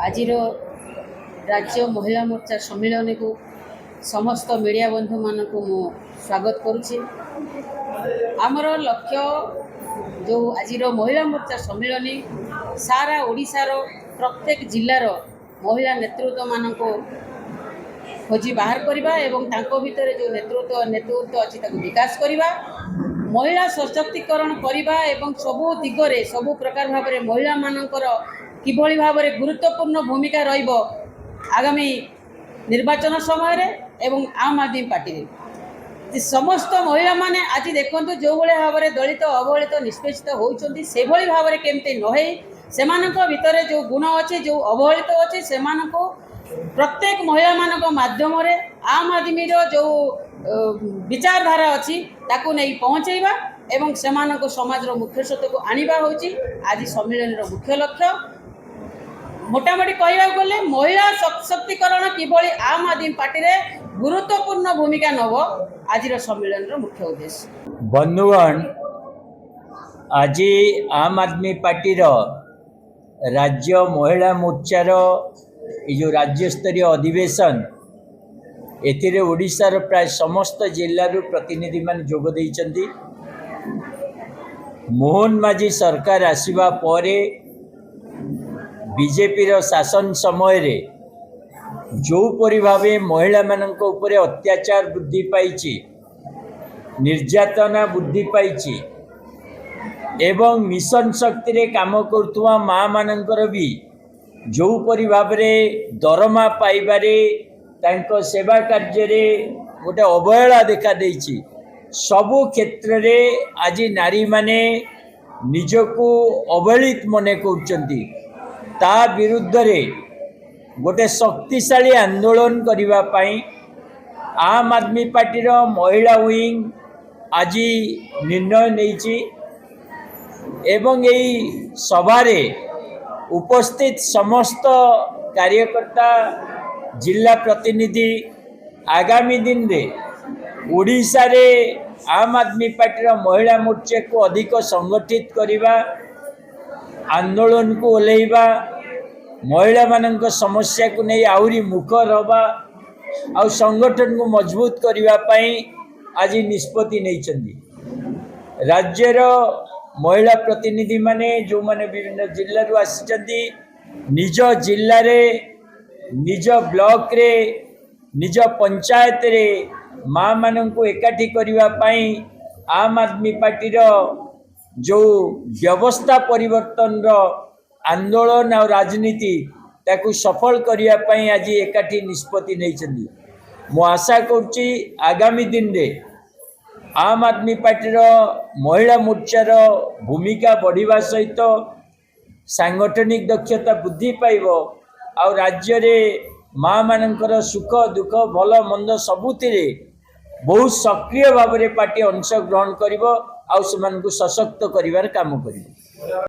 आजिर राज्य महिला मोर्चा सम्मेलन को समस्त मीडिया बंधु मान को मु स्वागत करुच्ची। आमर लक्ष्य जो आजिर महिला मोर्चा सम्मेलन सारा ओडिशार प्रत्येक जिल्लार महिला नेतृत्व मान को खोजी बाहर करवा एवं तांको भितर जो नेतृत्व अच्छी विकास करवा, महिला सशक्तिकरण करवा एवं सबु दिगरे सबु प्रकार भाव में महिला मानकर किभली भाव में गुरुत्वपूर्ण भूमिका रहिबो आगामी निर्वाचन समय रे एवं आम आदमी पार्टी समस्त महिला माने आज देखते जो भाई भाव में दलित अवहेलित निष्पेषित होती से भाव में केमती नहे से भितर जो गुण अच्छे जो अवहेलित अच्छे से प्रत्येक महिला मानक माध्यम रे आम आदमी जो विचारधारा अच्छी ताकू नहीं पहुँचेबा एवं सेमानक समाज मुख्य स्रोत को आनिबा होची आज सम्मेलन मुख्य लक्ष्य। मोटामोटी कहवा गले महिला सशक्तिकरण किभली आम आदमी पार्टी रे गुरुत्वपूर्ण भूमिका नब आज सम्मेलन मुख्य उद्देश्य। बंधुगण, आज आम आदमी पार्टी राज्य महिला मोर्चार जो राज्य स्तरीय अधिवेशन एथिरे ओडिशार प्राय समस्त जिल्लारू प्रतिनिधि मान जोग देइचंती। मोहन माझी सरकार आसिबा परे बीजेपी शासन समय रे जो परि भावे महिला मानक उपरे अत्याचार वृद्धि पाइछि, निर्यातना वृद्धि पाइछि एवं मिशन शक्ति रे काम करथुवा माँ मानकर भी जो परि भाव में दरमा पाइबारे तांको सेवा कार्य रे गोटे अवहेला देखा देइछि। सबु क्षेत्र रे आज नारी माने निजको अवहेलित मने करचंती। ता विरुद्ध रे गोटे शक्तिशाली आंदोलन करिबा पई आम आदमी पार्टी रो महिला विंग आज निर्णय नेइछि एवं एई सभारे उपस्थित समस्त कार्यकर्ता जिला प्रतिनिधि आगामी दिन रे ओडिशा रे आम आदमी पार्टी महिला मोर्चा को अधिक संगठित करवा, आंदोलन को ओल्लैवा, महिला मानक समस्या को नहीं आहुरी मुखर हवा आ संगठन को मजबूत करने आज निष्पत्ति नहीं। राज्यर महिला प्रतिनिधि माने जो माने विभिन्न जिल्ला रु आसिचंती निज जिल्ला रे निज ब्लॉक रे निज पंचायत रे माँ मानन को एकाठी करबा पई आम आदमी पार्टी जो व्यवस्था परिवर्तन रो आंदोलन और राजनीति ताकू सफल करबा पई आज एकाठी निष्पत्ति नहीं। मु आशा करुच्ची आगामी दिन रे आम आदमी पार्टी महिला मोर्चार भूमिका बढ़िबा सहित सांगठनिक दक्षता वृद्धि पाइब और राज्य रे माँ मानकर सुख दुख भल मंद सबुतिरे बहुत सक्रिय भाव में पार्टी अंश ग्रहण करिब आ सशक्त करिवार काम करिब।